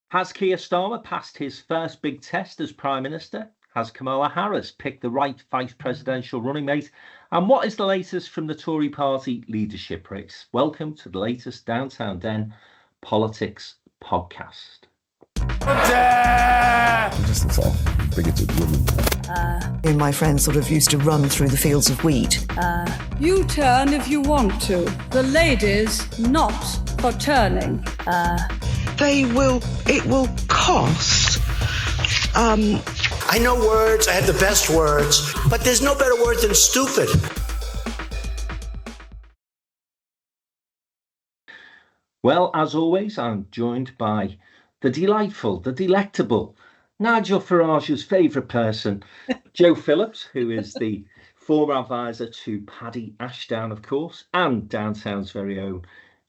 Has Keir Starmer passed his first big test as Prime Minister? Has Kamala Harris picked the right vice presidential running mate? And what is the latest from the Tory party leadership race? Welcome to the latest Downtown Den Politics podcast. Just it's all bigoted women. Me and my friends sort of used to run through the fields of wheat. You turn if you want to. The ladies not for turning. It will cost. I know words, I have the best words, but there's no better word than stupid. Well, as always, I'm joined by the delightful, the delectable, Nigel Farage's favourite person, Joe Phillips, who is the former advisor to Paddy Ashdown, of course, and Downtown's very own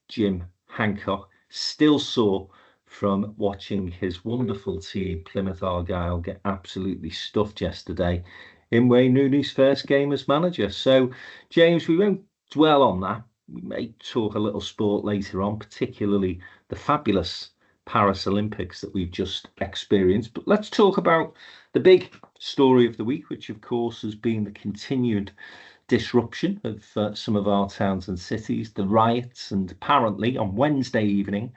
Jim Hancock, still sore from watching his wonderful team, Plymouth Argyle, get absolutely stuffed yesterday in Wayne Rooney's first game as manager. So, James, we won't dwell on that. We may talk a little sport later on, particularly the fabulous Paris Olympics that we've just experienced. But let's talk about the big story of the week, which, of course, has been the continued disruption of some of our towns and cities, the riots, and apparently on Wednesday evening,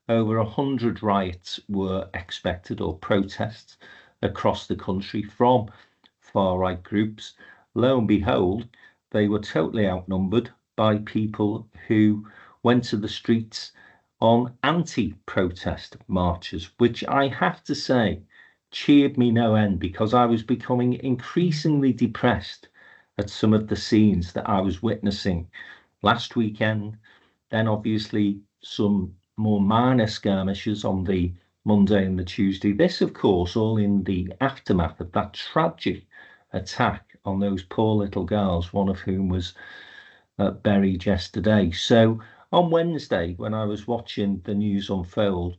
over 100 riots were expected, or protests, across the country from far-right groups. Lo and behold, they were totally outnumbered by people who went to the streets on anti-protest marches, which I have to say cheered me no end, because I was becoming increasingly depressed at some of the scenes that I was witnessing last weekend. Then obviously some more minor skirmishes on the Monday and the Tuesday. This, of course, all in the aftermath of that tragic attack on those poor little girls, one of whom was buried yesterday. So on Wednesday, when I was watching the news unfold,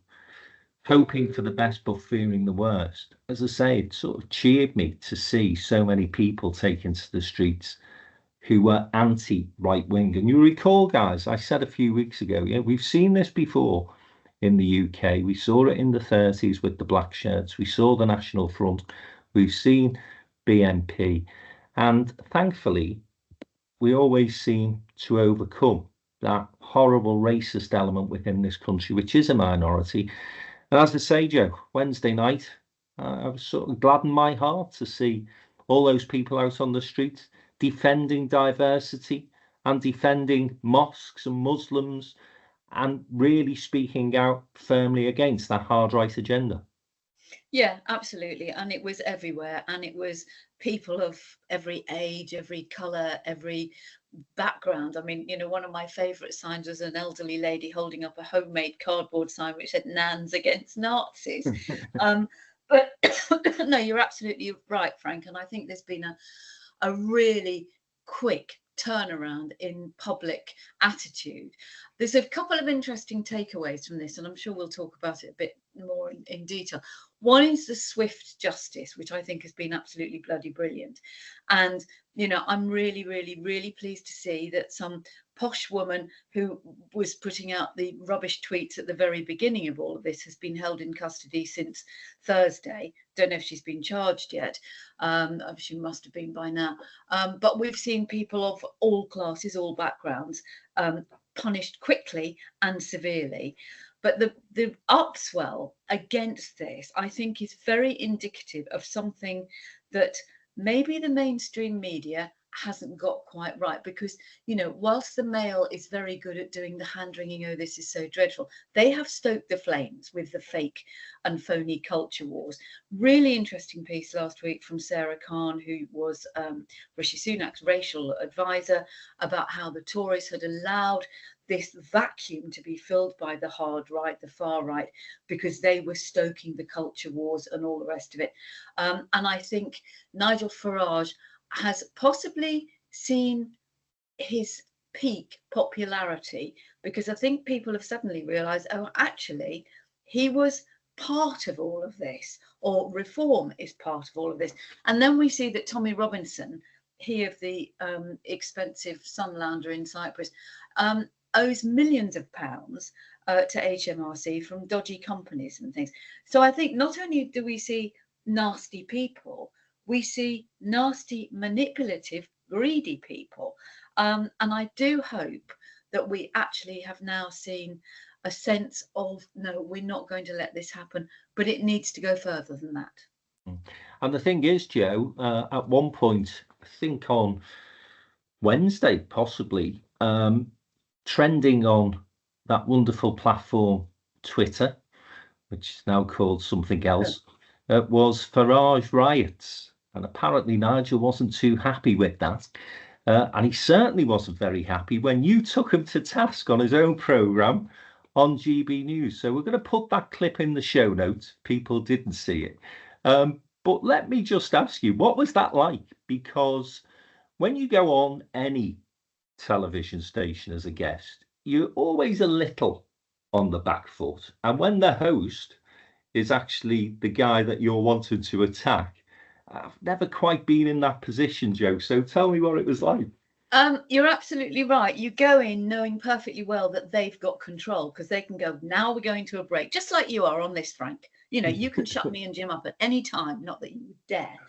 hoping for the best but fearing the worst, as I say, it sort of cheered me to see so many people taking to the streets who were anti-right-wing. And you recall, guys, I said a few weeks ago, yeah, we've seen this before in the UK. We saw it in the 30s with the black shirts. We saw the National Front. We've seen BNP. And thankfully, we always seem to overcome that horrible racist element within this country, which is a minority. And as I say, Joe, Wednesday night, I was sort of gladdened my heart to see all those people out on the streets defending diversity and defending mosques and Muslims and really speaking out firmly against that hard right agenda. Yeah, absolutely. And it was everywhere. And it was people of every age, every colour, every background. I mean, you know, one of my favourite signs was an elderly lady holding up a homemade cardboard sign which said "Nans against Nazis." But no, you're absolutely right, Frank. And I think there's been a really quick turnaround in public attitude. There's a couple of interesting takeaways from this, and I'm sure we'll talk about it a bit more in detail. One is the swift justice, which I think has been absolutely bloody brilliant. And, you know, I'm really, really, really pleased to see that some posh woman who was putting out the rubbish tweets at the very beginning of all of this has been held in custody since Thursday. Don't know if she's been charged yet. She must have been by now. But we've seen people of all classes, all backgrounds, punished quickly and severely. But the upswell against this, I think, is very indicative of something that maybe the mainstream media hasn't got quite right. Because, you know, whilst the Mail is very good at doing the hand-wringing, oh, this is so dreadful, they have stoked the flames with the fake and phony culture wars. Really interesting piece last week from Sarah Khan, who was Rishi Sunak's racial advisor, about how the Tories had allowed this vacuum to be filled by the hard right, the far right, because they were stoking the culture wars and all the rest of it. And I think Nigel Farage has possibly seen his peak popularity, because I think people have suddenly realised, oh, actually, he was part of all of this, or reform is part of all of this. And then we see that Tommy Robinson, he of the expensive Sunlander in Cyprus, owes millions of pounds to HMRC from dodgy companies and things. So I think not only do we see nasty people, we see nasty, manipulative, greedy people. And I do hope that we actually have now seen a sense of, no, we're not going to let this happen, but it needs to go further than that. And the thing is, Joe, at one point, I think on Wednesday, possibly, trending on that wonderful platform, Twitter, which is now called something else, was Farage riots. And apparently Nigel wasn't too happy with that. And he certainly wasn't very happy when you took him to task on his own programme on GB News. So we're going to put that clip in the show notes. People didn't see it. But let me just ask you, what was that like? Because when you go on any television station as a guest, you're always a little on the back foot. And when the host is actually the guy that you're wanting to attack, I've never quite been in that position, Joe. So tell me what it was like. You're absolutely right. You go in knowing perfectly well that they've got control, because they can go, now we're going to a break, just like you are on this, Frank. You know, you can shut me and Jim up at any time, not that you would dare.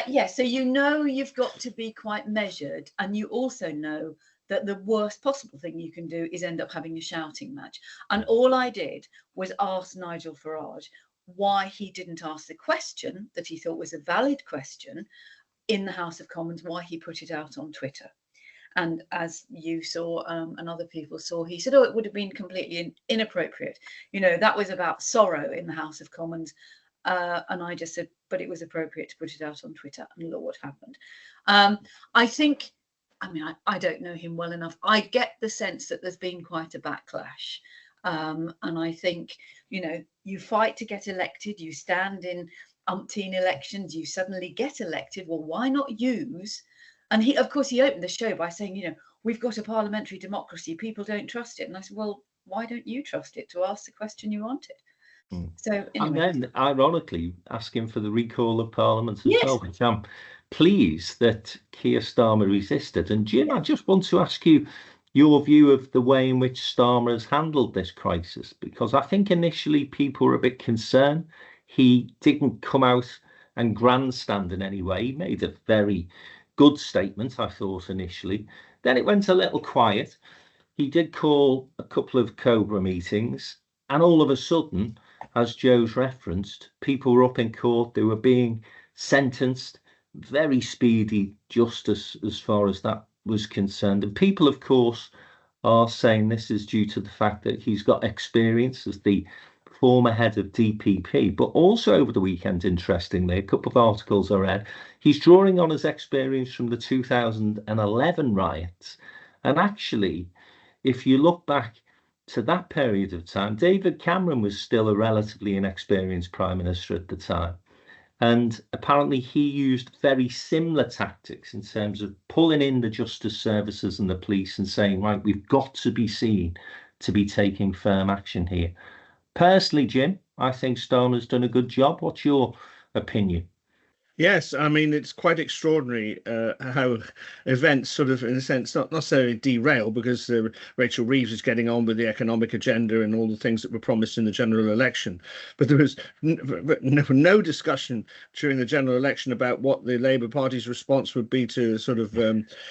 Yeah, so you know you've got to be quite measured, and you also know that the worst possible thing you can do is end up having a shouting match. And all I did was ask Nigel Farage why he didn't ask the question that he thought was a valid question in the House of Commons, why he put it out on Twitter. And as you saw and other people saw, he said, oh, it would have been completely inappropriate. You know, that was about sorrow in the House of Commons. And I just said, but it was appropriate to put it out on Twitter. And look what happened. I think, I mean, I don't know him well enough. I get the sense that there's been quite a backlash. And I think, you know, you fight to get elected, you stand in umpteen elections, you suddenly get elected. Well, why not use? And he, of course, he opened the show by saying, you know, we've got a parliamentary democracy, people don't trust it. And I said, well, why don't you trust it to ask the question you wanted? So anyway. And then, ironically, asking for the recall of Parliament as well, which I'm pleased that Keir Starmer resisted. And Jim, I just want to ask you your view of the way in which Starmer has handled this crisis, because I think initially people were a bit concerned. He didn't come out and grandstand in any way. He made a very good statement, I thought, initially. Then it went a little quiet. He did call a couple of Cobra meetings, and all of a sudden, as Joe's referenced, people were up in court. They were being sentenced, very speedy justice as far as that was concerned. And people, of course, are saying this is due to the fact that he's got experience as the former head of DPP, but also over the weekend, interestingly, a couple of articles I read, he's drawing on his experience from the 2011 riots. And actually, if you look back to that period of time, David Cameron was still a relatively inexperienced prime minister at the time. And apparently he used very similar tactics in terms of pulling in the justice services and the police and saying, right, we've got to be seen to be taking firm action here. Personally, Jim, I think Starmer's done a good job. What's your opinion? Yes, I mean, it's quite extraordinary how events sort of, in a sense, not necessarily derail, because Rachel Reeves is getting on with the economic agenda and all the things that were promised in the general election. But there was no discussion during the general election about what the Labour Party's response would be to sort of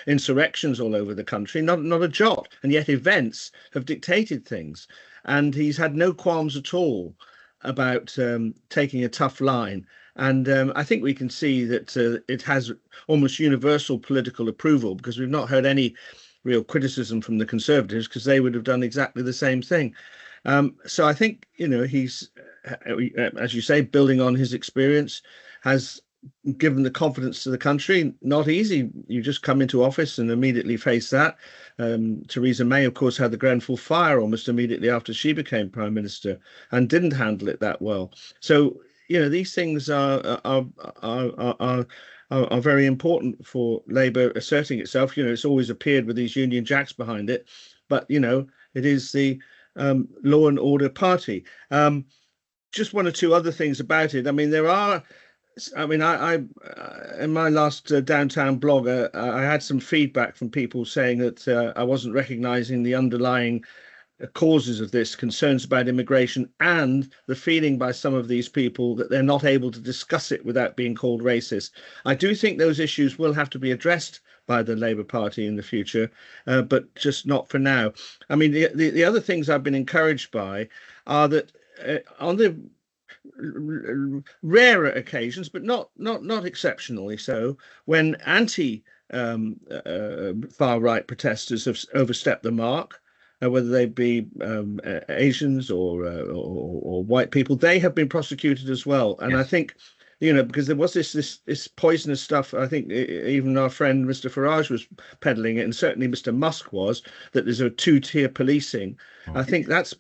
insurrections all over the country, not a jot. And yet events have dictated things. And he's had no qualms at all about taking a tough line. And I think we can see that it has almost universal political approval, because we've not heard any real criticism from the Conservatives, because they would have done exactly the same thing. So I think, you know, he's, as you say, building on his experience, has given the confidence to the country. Not easy. You just come into office and immediately face that. Theresa May, of course, had the Grenfell fire almost immediately after she became Prime Minister and didn't handle it that well. So, you know, these things are very important for Labour asserting itself. You know, it's always appeared with these Union Jacks behind it, but, you know, it is the law and order party. Just one or two other things about it. I mean, I in my last downtown blog, I had some feedback from people saying that I wasn't recognising the underlying causes of this, concerns about immigration, and the feeling by some of these people that they're not able to discuss it without being called racist. I do think those issues will have to be addressed by the Labour Party in the future, but just not for now. I mean, the other things I've been encouraged by are that on the rarer occasions, but not exceptionally so, when far right protesters have overstepped the mark, whether they be Asians or white people, they have been prosecuted as well. And yes. I think, because there was this poisonous stuff. I think even our friend Mr. Farage was peddling it, and certainly Mr. Musk was, that there's a two-tier policing. I think that's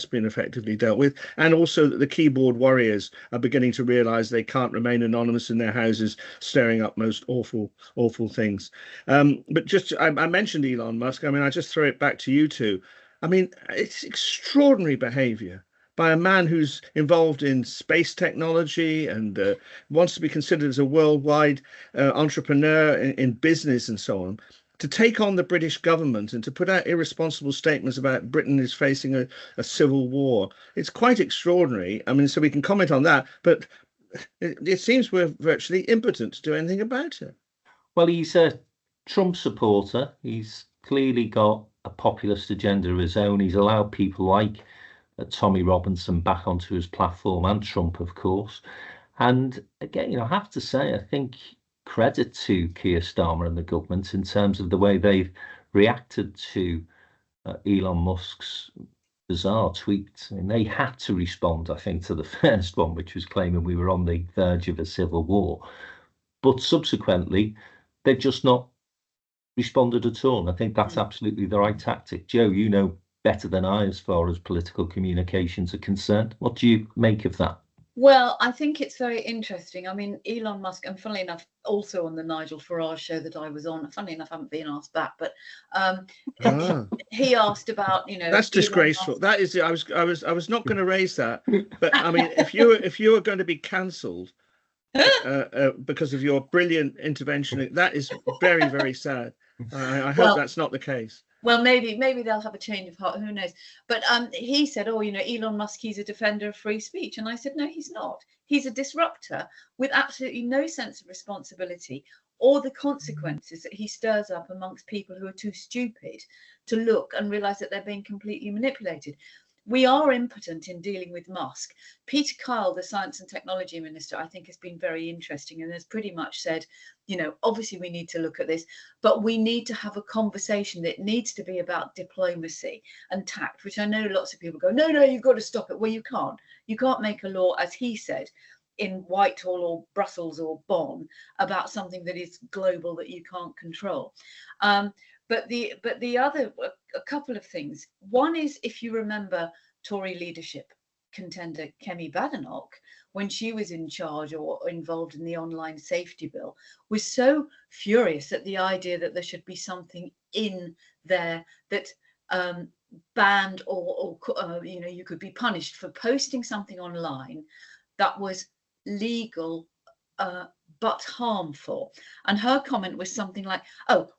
been effectively dealt with, and also that the keyboard warriors are beginning to realise they can't remain anonymous in their houses, stirring up most awful things. But just I mentioned Elon Musk. I mean, I just throw it back to you two. I mean, it's extraordinary behaviour by a man who's involved in space technology and wants to be considered as a worldwide entrepreneur in business and so on, to take on the British government and to put out irresponsible statements about Britain is facing a civil war. It's quite extraordinary. I mean, so we can comment on that, but it seems we're virtually impotent to do anything about it. Well, he's a Trump supporter. He's clearly got a populist agenda of his own. He's allowed people like Tommy Robinson back onto his platform, and Trump, of course. And again, I have to say, I think credit to Keir Starmer and the government in terms of the way they've reacted to Elon Musk's bizarre tweets. I mean, they had to respond, I think, to the first one, which was claiming we were on the verge of a civil war. But subsequently, they've just not responded at all. And I think that's absolutely the right tactic. Joe, you know better than I as far as political communications are concerned. What do you make of that? Well, I think it's very interesting. I mean, Elon Musk, and funnily enough, also on the Nigel Farage show that I was on, funnily enough, I haven't been asked back, but he asked about, that's disgraceful. That is, I was not going to raise that, but I mean, if you were going to be cancelled because of your brilliant intervention, that is very, very sad. I hope that's not the case. Well, maybe they'll have a change of heart. Who knows? But he said, Elon Musk, he's a defender of free speech. And I said, no, he's not. He's a disruptor with absolutely no sense of responsibility or the consequences that he stirs up amongst people who are too stupid to look and realize that they're being completely manipulated. We are impotent in dealing with Musk. Peter Kyle, the Science and Technology Minister, I think has been very interesting and has pretty much said, obviously we need to look at this, but we need to have a conversation that needs to be about diplomacy and tact, which I know lots of people go, no, you've got to stop it. Well, you can't. You can't make a law, as he said, in Whitehall or Brussels or Bonn about something that is global that you can't control. But the other, a couple of things. One is, if you remember, Tory leadership contender Kemi Badenoch, when she was in charge or involved in the online safety bill, was so furious at the idea that there should be something in there that banned or you could be punished for posting something online that was legal but harmful. And her comment was something like,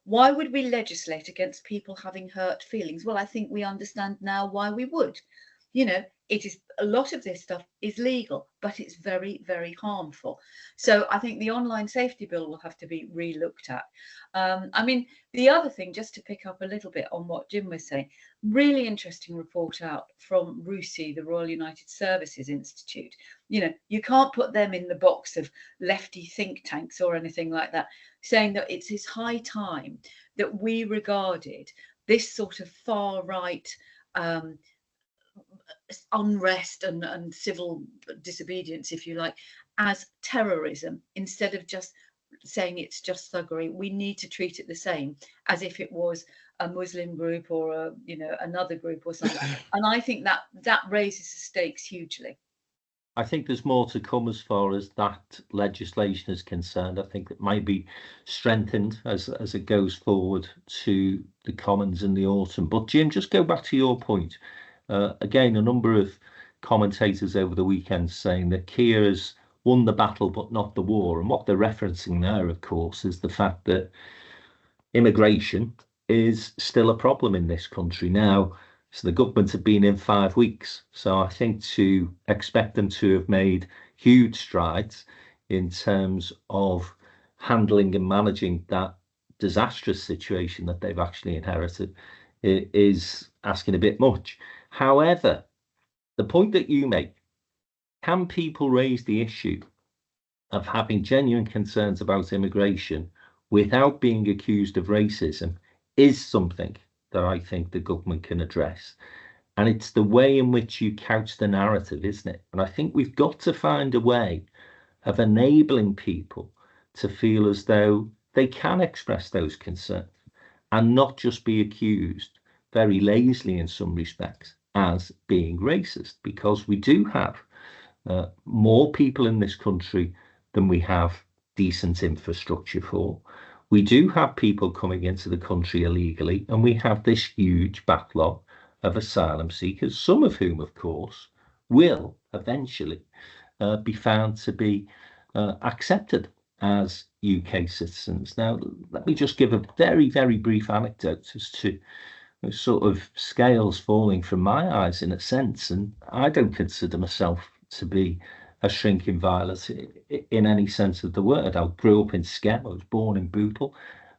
why would we legislate against people having hurt feelings? Well, I think we understand now why we would. It is, a lot of this stuff is legal, but it's very, very harmful. So I think the online safety bill will have to be re-looked at. I mean, the other thing, just to pick up a little bit on what Jim was saying, really interesting report out from RUSI, the Royal United Services Institute. You can't put them in the box of lefty think tanks or anything like that, saying that it's high time that we regarded this sort of far right unrest and civil disobedience, if you like, as terrorism, instead of just saying it's just thuggery. We need to treat it the same as if it was a Muslim group or another group or something. And I think that raises the stakes hugely. I think there's more to come as far as that legislation is concerned. I think it might be strengthened as it goes forward to the Commons in the autumn. But Jim, just go back to your point. Again, a number of commentators over the weekend saying that Keir has won the battle but not the war. And what they're referencing there, of course, is the fact that immigration is still a problem in this country. Now, So the government have been in 5 weeks. So I think to expect them to have made huge strides in terms of handling and managing that disastrous situation that they've actually inherited is asking a bit much. However, the point that you make, can people raise the issue of having genuine concerns about immigration without being accused of racism, is something that I think the government can address. And it's the way in which you couch the narrative, isn't it? And I think we've got to find a way of enabling people to feel as though they can express those concerns and not just be accused very lazily in some respects as being racist, because we do have more people in this country than we have decent infrastructure for. We do have people coming into the country illegally, and we have this huge backlog of asylum seekers, some of whom, of course, will eventually be found to be accepted as UK citizens. Now, let me just give a very, very brief anecdote as to the sort of scales falling from my eyes in a sense, and I don't consider myself to be a shrinking violet in any sense of the word. I grew up in Skep, I was born in Bootle.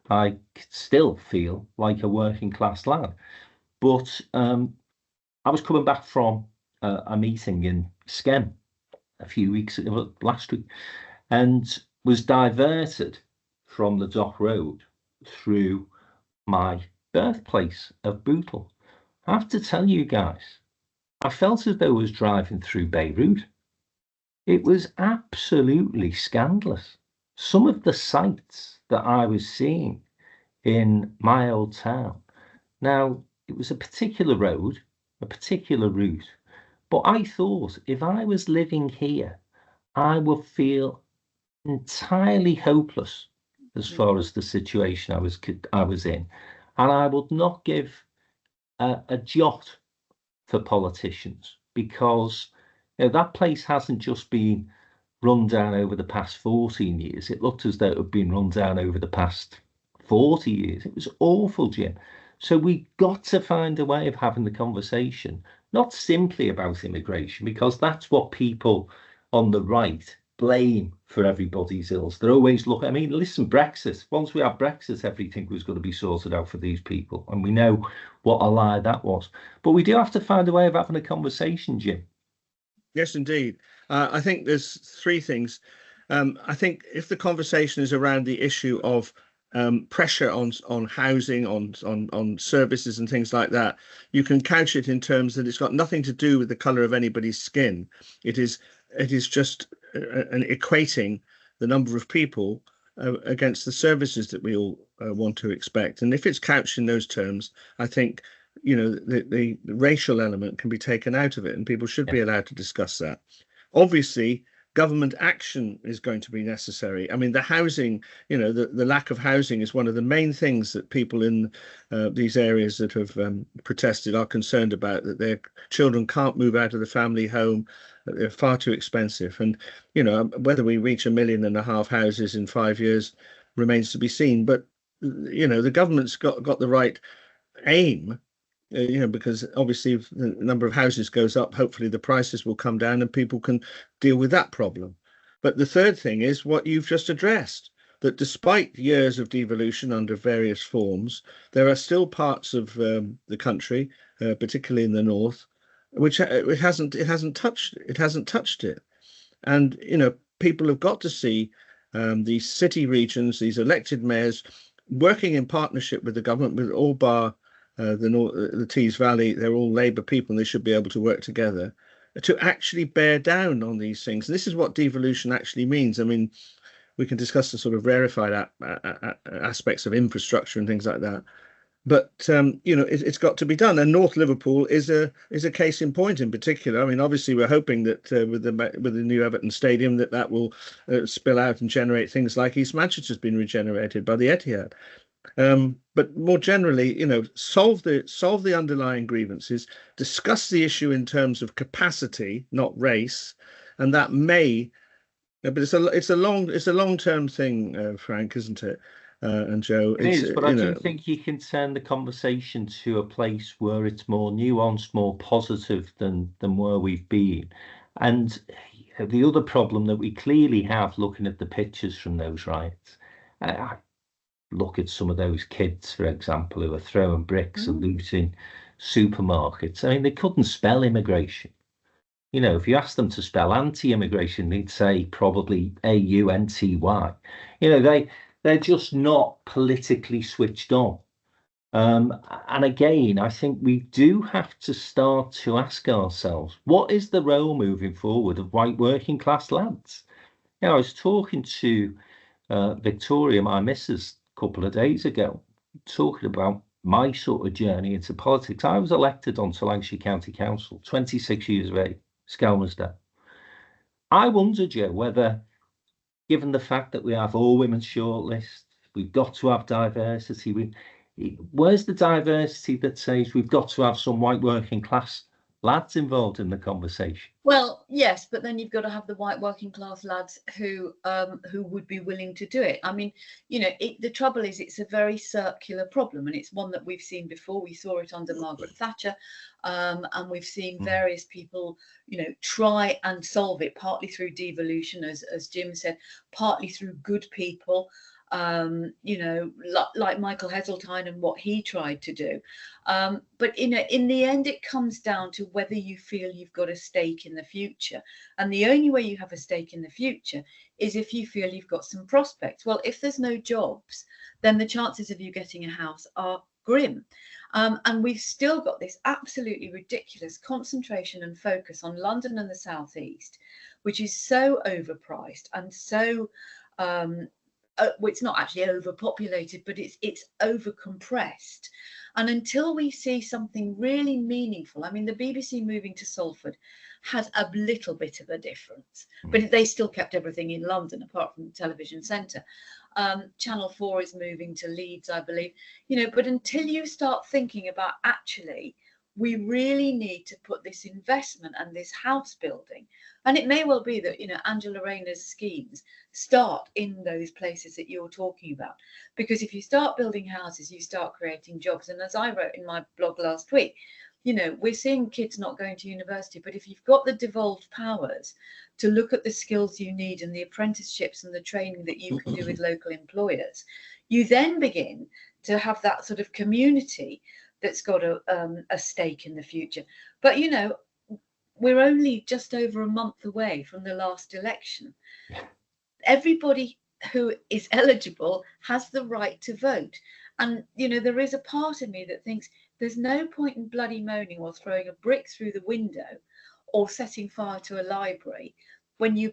I still feel like a working class lad. But I was coming back from a meeting in Skem a few weeks ago, last week, and was diverted from the Dock Road through my birthplace of Bootle. I have to tell you guys, I felt as though I was driving through Beirut. It was absolutely scandalous. Some of the sights that I was seeing in my old town. Now, it was a particular road, a particular route, but I thought if I was living here, I would feel entirely hopeless as far as the situation I was in, and I would not give a jot for politicians, because that place hasn't just been run down over the past 14 years. It looked as though it had been run down over the past 40 years. It was awful, Jim. So we got to find a way of having the conversation, not simply about immigration, because that's what people on the right blame for everybody's ills. They're always looking, I mean, listen, Brexit, once we had Brexit, everything was going to be sorted out for these people. And we know what a lie that was. But we do have to find a way of having a conversation, Jim. Yes, indeed. I think there's three things. I think if the conversation is around the issue of pressure on housing, on services and things like that, you can couch it in terms that it's got nothing to do with the colour of anybody's skin. It is just an equating the number of people against the services that we all want to expect. And if it's couched in those terms, I think the racial element can be taken out of it, and people should be allowed to discuss that. Obviously, government action is going to be necessary. I mean, the housing, the lack of housing is one of the main things that people in these areas that have protested are concerned about, that their children can't move out of the family home, that they're far too expensive. And, whether we reach 1.5 million houses in 5 years remains to be seen. But, the government's got the right aim. Because obviously if the number of houses goes up, hopefully the prices will come down and people can deal with that problem. But the third thing is what you've just addressed, that despite years of devolution under various forms, there are still parts of the country, particularly in the north, which it hasn't touched it. And people have got to see these city regions, these elected mayors, working in partnership with the government, with all bar the Tees Valley. They're all Labour people and they should be able to work together to actually bear down on these things. And this is what devolution actually means. I mean, we can discuss the sort of rarefied aspects of infrastructure and things like that, but it's got to be done. And North Liverpool is a case in point in particular. I mean, obviously we're hoping that with the new Everton Stadium that will spill out and generate things like East Manchester's been regenerated by the Etihad. But more generally, solve the underlying grievances, discuss the issue in terms of capacity, not race, and that may. But it's a long-term thing, Frank, isn't it? and Joe. It is, but I do think you can turn the conversation to a place where it's more nuanced, more positive than where we've been. And the other problem that we clearly have, looking at the pictures from those riots, I look at some of those kids, for example, who are throwing bricks and looting supermarkets. I mean, they couldn't spell immigration. You know, if you ask them to spell anti-immigration, they'd say probably AUNTY. You know, they're just not politically switched on. And again, I think we do have to start to ask ourselves, what is the role moving forward of white working class lads? You know, I was talking to Victoria, my missus, a couple of days ago, talking about my sort of journey into politics. I was elected onto Lancashire County Council, 26 years of age, Skelmersdale. I wonder, Joe, whether, given the fact that we have all women's shortlists, we've got to have diversity. Where's the diversity that says we've got to have some white working class lads involved in the conversation? Well, yes, but then you've got to have the white working class lads who would be willing to do it. I mean, you know, the trouble is it's a very circular problem, and it's one that we've seen before. We saw it under Margaret Thatcher, and we've seen various people, you know, try and solve it, partly through devolution, as Jim said, partly through good people. You know, like Michael Heseltine and what he tried to do. But in the end, it comes down to whether you feel you've got a stake in the future. And the only way you have a stake in the future is if you feel you've got some prospects. Well, if there's no jobs, then the chances of you getting a house are grim. And we've still got this absolutely ridiculous concentration and focus on London and the South East, which is so overpriced and so well, it's not actually overpopulated, but it's overcompressed. And until we see something really meaningful, I mean, the BBC moving to Salford has a little bit of a difference, but they still kept everything in London apart from the television centre. Channel 4 is moving to Leeds, I believe. You know, but until you start thinking about actually, we really need to put this investment and this house building. And it may well be that, you know, Angela Rayner's schemes start in those places that you're talking about. Because if you start building houses, you start creating jobs. And as I wrote in my blog last week, you know, we're seeing kids not going to university. But if you've got the devolved powers to look at the skills you need and the apprenticeships and the training that you can do with local employers, you then begin to have that sort of community that's got a stake in the future. But, you know, we're only just over a month away from the last election. Everybody who is eligible has the right to vote. And, you know, there is a part of me that thinks there's no point in bloody moaning or throwing a brick through the window or setting fire to a library when you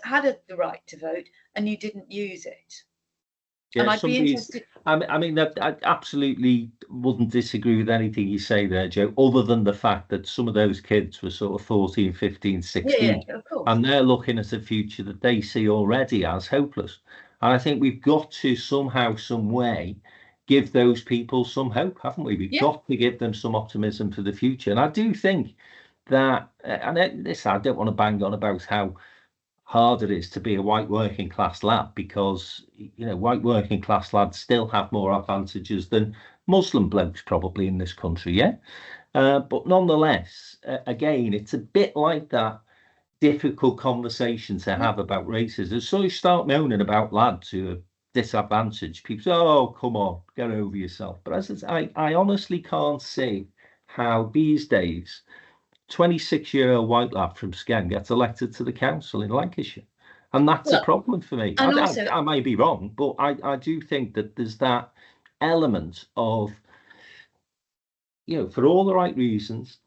had the right to vote and you didn't use it. Yeah, and I'd be interested. I mean, I absolutely wouldn't disagree with anything you say there, Joe, other than the fact that some of those kids were sort of 14, 15, 16, Yeah, of course. and they're looking at a future that they see already as hopeless. And I think we've got to somehow, some way, give those people some hope, haven't we? We've got to give them some optimism for the future. And I do think that, and I don't want to bang on about how hard it is to be a white working class lad, because, you know, white working class lads still have more advantages than Muslim blokes probably in this country, but nonetheless, again, it's a bit like that difficult conversation to have about racism. So you start moaning about lads who are disadvantaged, people say, oh, come on, get over yourself. But as I honestly can't see how these days 26-year-old white lad from Sken gets elected to the council in Lancashire. And that's a problem for me. I may be wrong, but I do think that there's that element of, you know, for all the right reasons,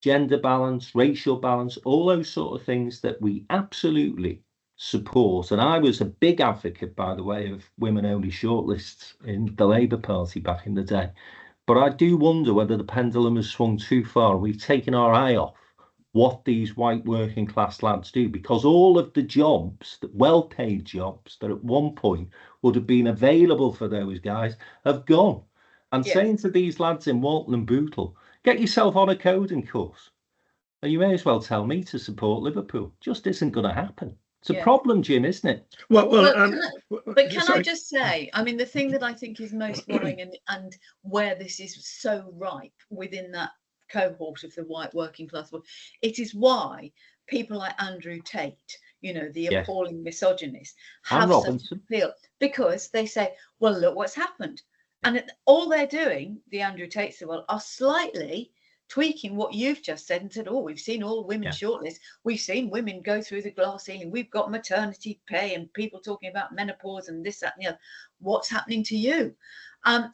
gender balance, racial balance, all those sort of things that we absolutely support. And I was a big advocate, by the way, of women-only shortlists in the Labour Party back in the day. But I do wonder whether the pendulum has swung too far. We've taken our eye off what these white working class lads do, because all of the jobs, the well-paid jobs that at one point would have been available for those guys have gone. And saying to these lads in Walton and Bootle, get yourself on a coding course, and you may as well tell me to support Liverpool, just isn't going to happen. It's a problem, Jim, isn't it? But can sorry. I just say, I mean, the thing that I think is most worrying and where this is so ripe within that cohort of the white working class, it is why people like Andrew Tate, you know, the appalling misogynist, have such appeal, because they say, well, look what's happened. And all they're doing, the Andrew Tates of the world, are slightly tweaking what you've just said and said, oh, we've seen all women shortlists. We've seen women go through the glass ceiling. We've got maternity pay and people talking about menopause and this, that, and the other. What's happening to you?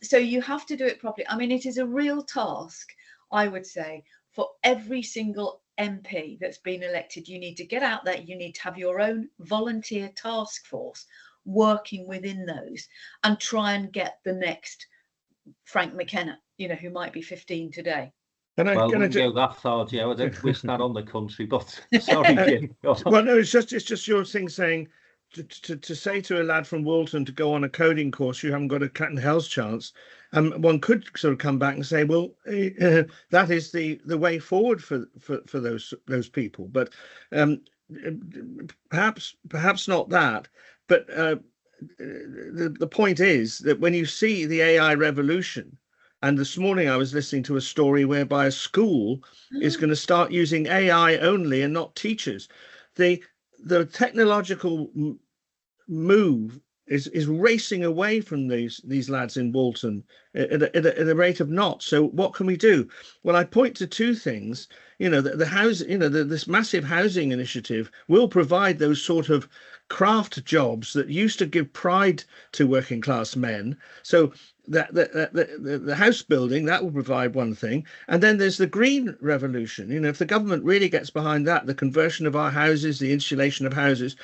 So you have to do it properly. I mean, it is a real task, I would say, for every single MP that's been elected. You need to get out there. You need to have your own volunteer task force working within those and try and get the next Frank McKenna, you know, who might be 15 today. Well, I wouldn't go that far, Joe. I don't wish that on the country, but sorry, Jim. Well, no, it's just your thing saying to say to a lad from Walton to go on a coding course, you haven't got a cat in hell's chance. One could sort of come back and say, well, that is the way forward for those people. But perhaps not that. But the point is that when you see the AI revolution. And this morning I was listening to a story whereby a school is going to start using AI only and not teachers. The technological move is racing away from these lads in Walton at a rate of knots. So what can we do? Well, I point to two things. You know, the house, you know, this massive housing initiative will provide those sort of craft jobs that used to give pride to working class men. So the house building, that will provide one thing. And then there's the green revolution. You know, if the government really gets behind that, the conversion of our houses, the insulation of houses,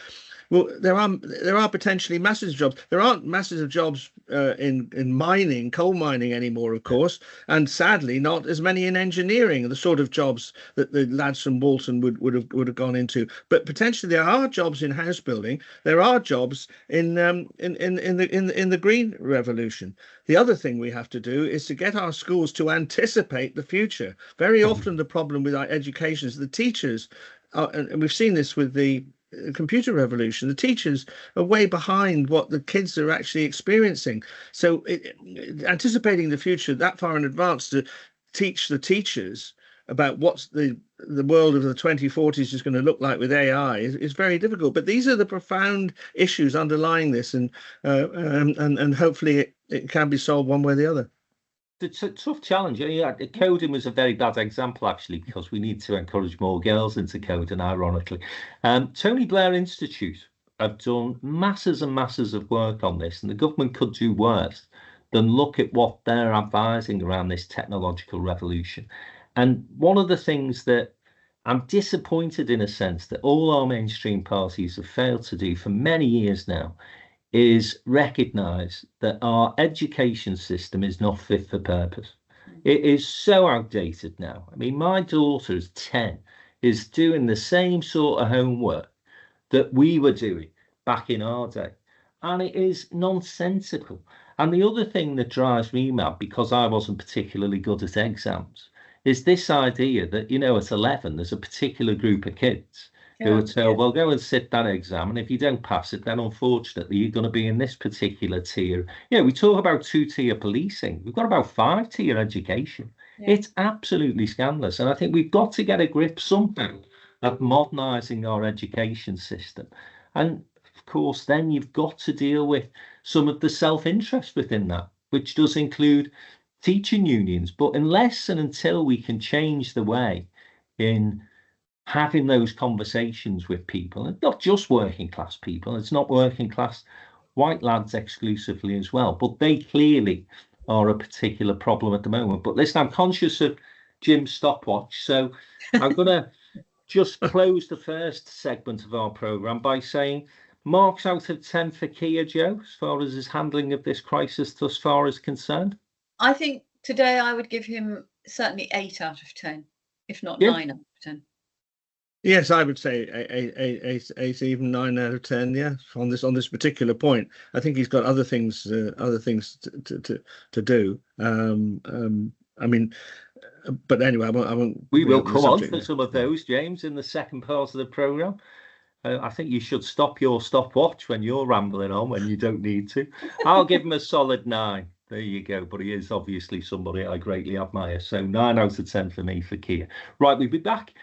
well, there are potentially masses of jobs. There aren't masses of jobs in mining, coal mining anymore, of course, and sadly not as many in engineering, the sort of jobs that the lads from Walton would have gone into. But potentially there are jobs in house building. There are jobs in the green revolution. The other thing we have to do is to get our schools to anticipate the future. Very often the problem with our education is the teachers, and we've seen this with the computer revolution, the teachers are way behind what the kids are actually experiencing. So anticipating the future that far in advance to teach the teachers about what's the world of the 2040s is going to look like with AI is very difficult. But these are the profound issues underlying this, and hopefully it can be solved one way or the other. It's a tough challenge. Yeah, coding was a very bad example, actually, because we need to encourage more girls into coding, ironically. Tony Blair Institute have done masses and masses of work on this, and the government could do worse than look at what they're advising around this technological revolution. And one of the things that I'm disappointed in a sense that all our mainstream parties have failed to do for many years now is recognise that our education system is not fit for purpose. It is so outdated now. I mean, my daughter is 10, is doing the same sort of homework that we were doing back in our day. And it is nonsensical. And the other thing that drives me mad, because I wasn't particularly good at exams, is this idea that, you know, at 11, there's a particular group of kids who would say, well, go and sit that exam, and if you don't pass it, then unfortunately you're going to be in this particular tier. You know, we talk about 2-tier policing. We've got about 5-tier education. Yeah. It's absolutely scandalous. And I think we've got to get a grip somehow of modernising our education system. And of course, then you've got to deal with some of the self-interest within that, which does include teaching unions. But unless and until we can change the way in having those conversations with people, and not just working class people, it's not working class white lads exclusively as well, but they clearly are a particular problem at the moment. But listen, I'm conscious of Jim's stopwatch, so I'm going to just close the first segment of our programme by saying marks out of 10 for Keir, Joe, as far as his handling of this crisis thus far is concerned. I think today I would give him certainly 8 out of 10, if not 9 out of 10. Yes, I would say 8, even 9 out of 10. Yeah, on this particular point, I think he's got other things to do. I mean, but anyway, I won't. We will come on for some of those, James, in the second part of the programme. I think you should stop your stopwatch when you're rambling on when you don't need to. I'll give him a solid 9. There you go. But he is obviously somebody I greatly admire. So 9 out of 10 for me for Keir. Right, we'll be back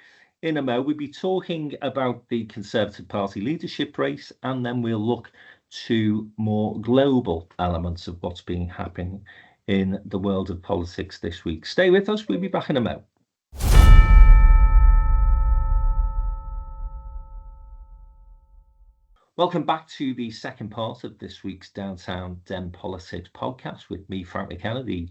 in a mo. We'll be talking about the Conservative Party leadership race, and then we'll look to more global elements of what's been happening in the world of politics this week. Stay with us. We'll be back in a mo. Welcome back to the second part of this week's Downtown Dem Politics podcast with me, Frank McKenna, the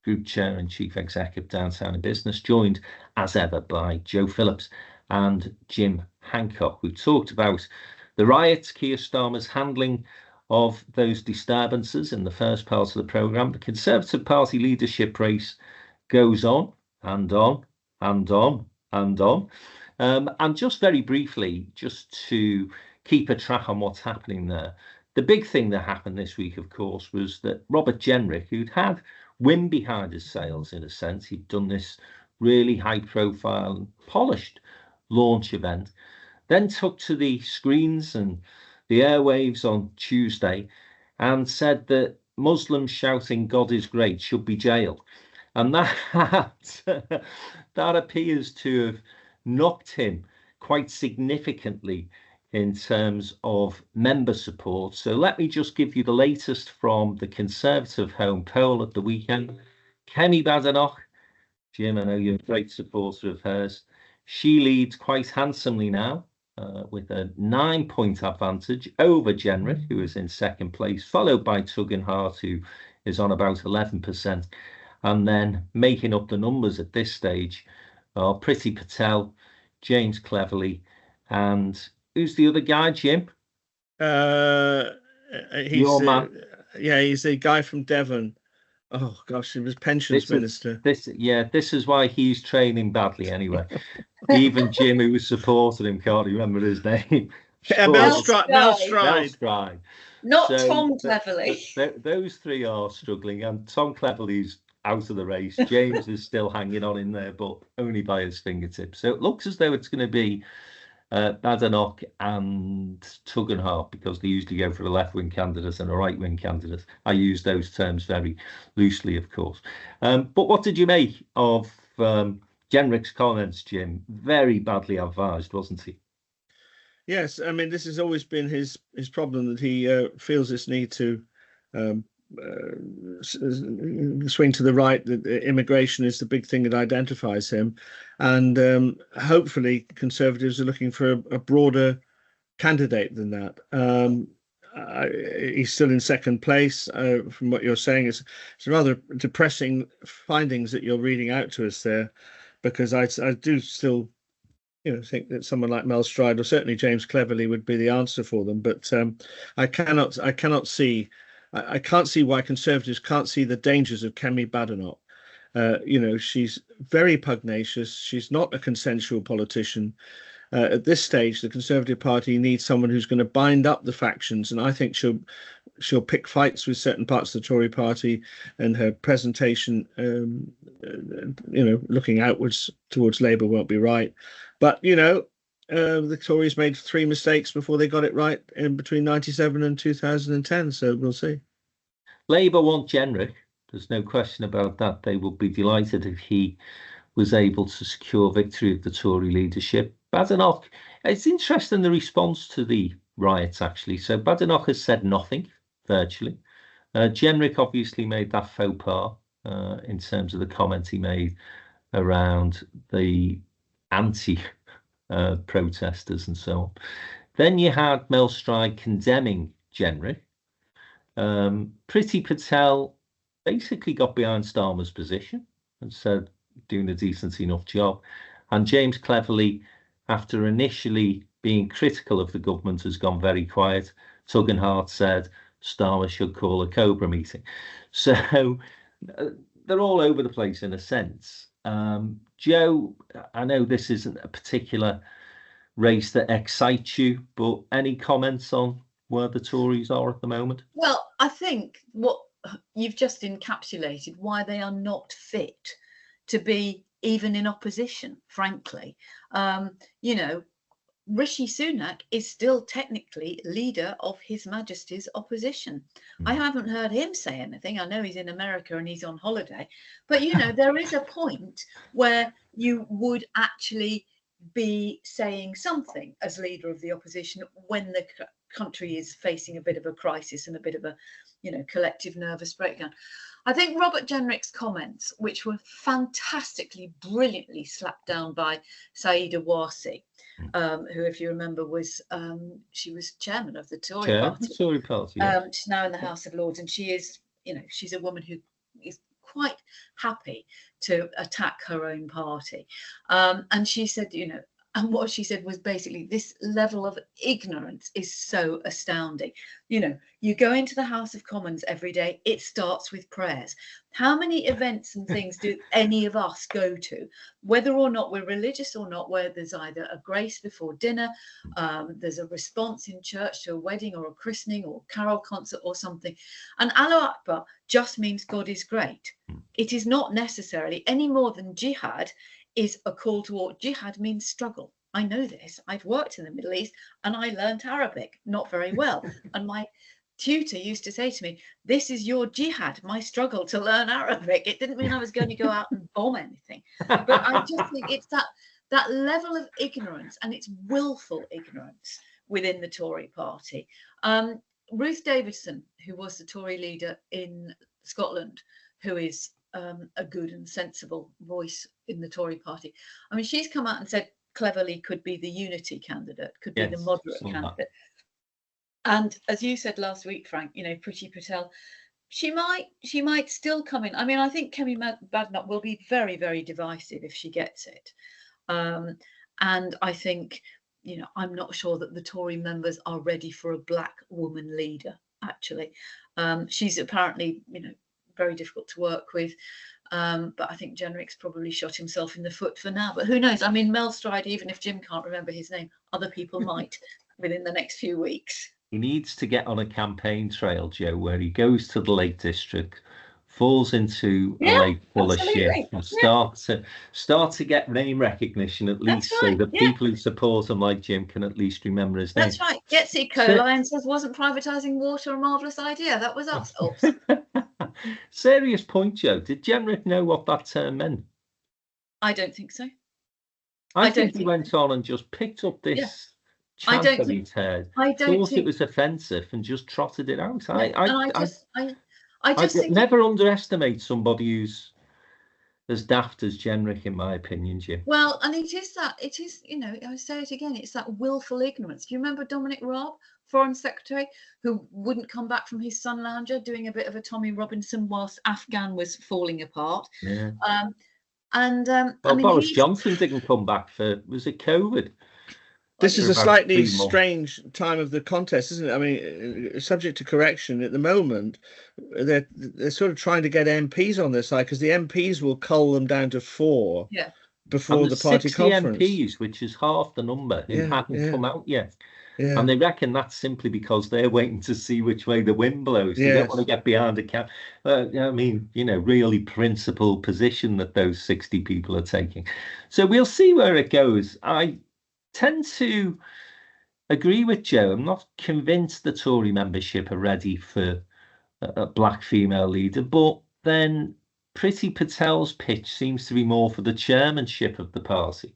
Group Chair and Chief Exec of Downtown in Business, joined as ever by Joe Phillips and Jim Hancock. We've talked about the riots, Keir Starmer's handling of those disturbances in the first part of the programme. The Conservative Party leadership race goes on and on and on and on. And just very briefly, just to keep a track on what's happening there. The big thing that happened this week, of course, was that Robert Jenrick, who'd had wind behind his sails in a sense, he'd done this really high profile and polished launch event, then took to the screens and the airwaves on Tuesday and said that Muslims shouting God is great should be jailed. And that appears to have knocked him quite significantly in terms of member support. So let me just give you the latest from the Conservative home poll at the weekend. Kemi Badenoch, Jim, I know you're a great supporter of hers. She leads quite handsomely now with a 9-point advantage over Jenrick, who is in second place, followed by Tugendhat, who is on about 11%. And then making up the numbers at this stage are Priti Patel, James Cleverly, and who's the other guy, Jim? He's your man. He's a guy from Devon. Oh gosh, he was pensions minister. This is why he's training badly anyway. Even Jim, who supported him, can't remember his name. Mel Stride. Not Tom Cleverly. Those three are struggling, and Tom Cleverly's out of the race. James is still hanging on in there, but only by his fingertips. So it looks as though it's going to be Badenoch and Tugendhat, because they usually go for a left-wing candidate and a right-wing candidate. I use those terms very loosely, of course. But what did you make of Jenrick's comments, Jim? Very badly advised, wasn't he? Yes, I mean, this has always been his problem, that he feels this need to swing to the right, that immigration is the big thing that identifies him, and hopefully Conservatives are looking for a broader candidate than that. He's still in second place. From what you're saying, it's rather depressing findings that you're reading out to us there, because I do still think that someone like Mel Stride or certainly James Cleverly would be the answer for them, but I can't see why Conservatives can't see the dangers of Kemi Badenoch. She's very pugnacious. She's not a consensual politician. At this stage, the Conservative Party needs someone who's going to bind up the factions, and I think she'll pick fights with certain parts of the Tory Party, and her presentation, looking outwards towards Labour won't be right. But the Tories made 3 mistakes before they got it right in between 1997 and 2010, so we'll see. Labour want Jenrick. There's no question about that. They would be delighted if he was able to secure victory of the Tory leadership. Badenoch, it's interesting, the response to the riots, actually. So Badenoch has said nothing, virtually. Jenrick obviously made that faux pas in terms of the comments he made around the anti-protesters and so on. Then you had Mel Stride condemning Jenrick. Priti Patel basically got behind Starmer's position and said doing a decent enough job. And James Cleverly, after initially being critical of the government, has gone very quiet. Tugendhat said Starmer should call a Cobra meeting. So they're all over the place in a sense. Joe, I know this isn't a particular race that excites you, but any comments on where the Tories are at the moment? Well, I think what you've just encapsulated why they are not fit to be even in opposition, frankly. Rishi Sunak is still technically leader of His Majesty's opposition. I haven't heard him say anything. I know he's in America and he's on holiday, but there is a point where you would actually be saying something as leader of the opposition when the country is facing a bit of a crisis and a bit of a collective nervous breakdown. I think Robert Jenrick's comments, which were fantastically, brilliantly slapped down by Saida Warsi, who, if you remember, she was chairman of the Tory party. Tory party. Yeah. She's now in the House of Lords, and she is, she's a woman who is quite happy to attack her own party. And she said, and what she said was basically, this level of ignorance is so astounding. You go into the House of Commons every day, it starts with prayers. How many events and things do any of us go to, whether or not we're religious or not, where there's either a grace before dinner, there's a response in church to a wedding or a christening or carol concert or something. And Allahu Akbar just means God is great. It is not necessarily any more than jihad is a call to war. Jihad means struggle. I know this. I've worked in the Middle East and I learned Arabic, not very well. And my tutor used to say to me, this is your jihad, my struggle to learn Arabic. It didn't mean I was going to go out and bomb anything. But I just think it's that level of ignorance, and it's willful ignorance within the Tory party. Ruth Davidson, who was the Tory leader in Scotland, who is a good and sensible voice in the Tory party. I mean, she's come out and said cleverly could be the unity candidate, could be the moderate candidate. And as you said last week, Frank, Priti Patel, she might still come in. I mean, I think Kemi Badenoch will be very, very divisive if she gets it. And I think, I'm not sure that the Tory members are ready for a black woman leader, actually. She's apparently, very difficult to work with. But I think Jenrick's probably shot himself in the foot for now. But who knows? I mean, Mel Stride, even if Jim can't remember his name, other people might within the next few weeks. He needs to get on a campaign trail, Joe, where he goes to the Lake District, falls into a lake full of shit, and start to get name recognition at least, so that people who support him like Jim can at least remember his name. That's right. Gets E. coli and says, wasn't privatising water a marvellous idea? That was us. Serious point, Joe. Did Jenrick know what that term meant? I don't think so. I think he went on and just picked up this chant that he'd heard, thought it was offensive, and just trotted it out. I just think never underestimate somebody who's as daft as Jenrick, in my opinion, Jim. Well, and it is, I say it again, it's that willful ignorance. Do you remember Dominic Raab, Foreign Secretary, who wouldn't come back from his sun lounger, doing a bit of a Tommy Robinson whilst Afghan was falling apart? Yeah. Boris Johnson didn't come back was it COVID? This is a slightly strange time of the contest, isn't it? I mean, subject to correction, at the moment, they're sort of trying to get MPs on their side, because the MPs will cull them down to 4 before the party 60 conference. MPs, which is half the number, who hadn't come out yet. Yeah. And they reckon that's simply because they're waiting to see which way the wind blows. They don't want to get behind a cap. I mean, really principled position that those 60 people are taking. So we'll see where it goes. I tend to agree with Joe. I'm not convinced the Tory membership are ready for a black female leader, but then Priti Patel's pitch seems to be more for the chairmanship of the party,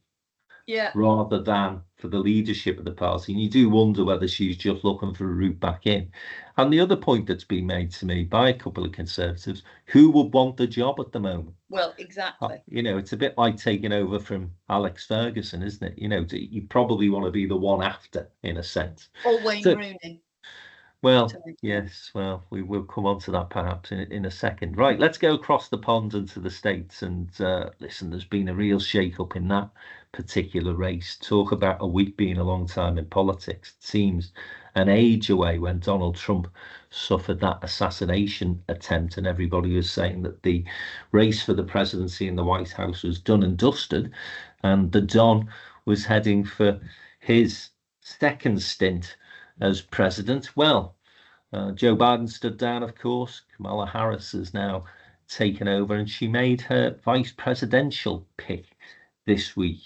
rather than for the leadership of the party. And you do wonder whether she's just looking for a route back in. And the other point that's been made to me by a couple of Conservatives, who would want the job at the moment? Well, exactly. It's a bit like taking over from Alex Ferguson, isn't it? You probably want to be the one after, in a sense. Or Wayne Rooney. Well, yes. Well, we will come on to that perhaps in a second. Right, let's go across the pond into the States. And listen, there's been a real shake-up in that particular race. Talk about a week being a long time in politics. It seems an age away when Donald Trump suffered that assassination attempt, and everybody was saying that the race for the presidency in the White House was done and dusted, and the Don was heading for his second stint as president. Well, Joe Biden stood down, of course. Kamala Harris has now taken over, and she made her vice presidential pick this week.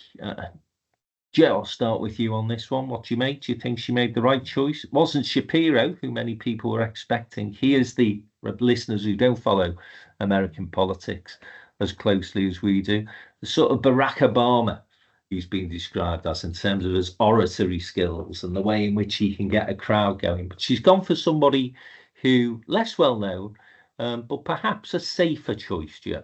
Joe, I'll start with you on this one. What do you make? Do you think she made the right choice? It wasn't Shapiro, who many people were expecting. He is the listeners who don't follow American politics as closely as we do. The sort of Barack Obama he's been described as in terms of his oratory skills and the way in which he can get a crowd going. But she's gone for somebody who less well known, but perhaps a safer choice, Joe.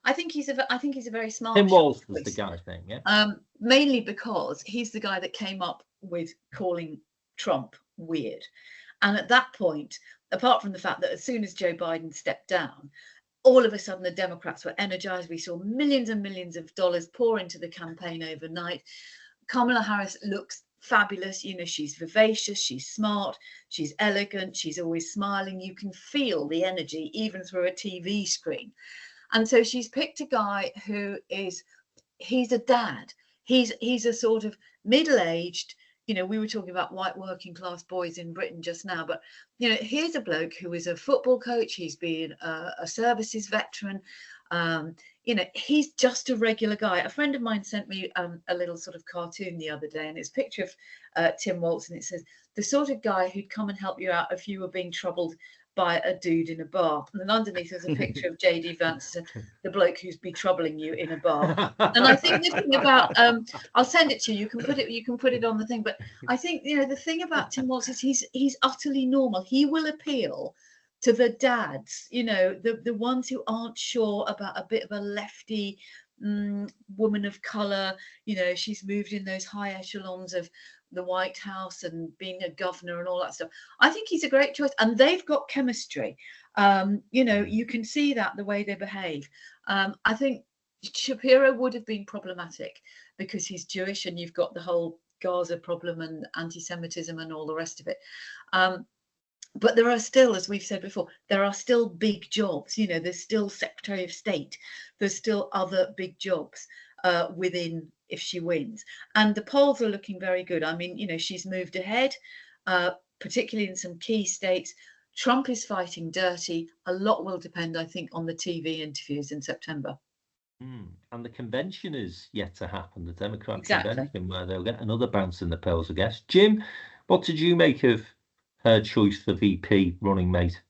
I think he's a very smart. Tim Walz was the guy thing, yeah. Mainly because he's the guy that came up with calling Trump weird, and at that point, apart from the fact that as soon as Joe Biden stepped down, all of a sudden the Democrats were energized. We saw millions and millions of dollars pour into the campaign overnight. Kamala Harris looks fabulous. You know, she's vivacious, she's smart, she's elegant, she's always smiling. You can feel the energy even through a TV screen. And so she's picked a guy he's a dad. He's a sort of middle-aged, you know, we were talking about white working class boys in Britain just now, but, you know, here's a bloke who is a football coach. He's been a services veteran. You know, he's just a regular guy. A friend of mine sent me a little sort of cartoon the other day, and it's a picture of Tim Walz, and it says, the sort of guy who'd come and help you out if you were being troubled by a dude in a bar. And then underneath there's a picture of JD Vance, the bloke who's be troubling you in a bar. And I think the thing about I'll send it to you. You can put it on the thing. But I think, you know, the thing about Tim Walz is he's utterly normal. He will appeal to the dads, you know, the ones who aren't sure about a bit of a lefty woman of color. You know, she's moved in those high echelons of the White House and being a governor and all that stuff. I think he's a great choice, and they've got chemistry. You know, you can see that the way they behave. I think Shapiro would have been problematic because he's Jewish, and you've got the whole Gaza problem and anti-Semitism and all the rest of it. But there are still, as we've said before, there are still big jobs. You know, there's still Secretary of State. There's still other big jobs within if she wins. And the polls are looking very good. I mean, you know, she's moved ahead, particularly in some key states. Trump is fighting dirty. A lot will depend, I think, on the TV interviews in September. And the convention is yet to happen, the Democrat Exactly. convention, where they'll get another bounce in the polls, I guess. Jim, what did you make of her choice for VP running mate?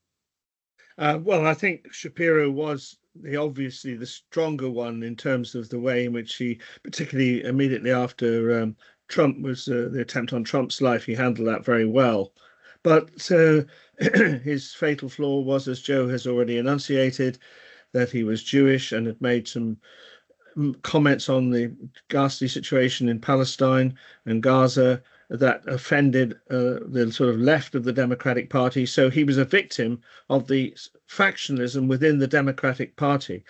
Well, I think Shapiro was obviously the stronger one in terms of the way in which he, particularly immediately after Trump was the attempt on Trump's life, he handled that very well. But his fatal flaw was, as Joe has already enunciated, that he was Jewish and had made some comments on the ghastly situation in Palestine and Gaza that offended the sort of left of the Democratic Party. So he was a victim of the factionalism within the Democratic Party.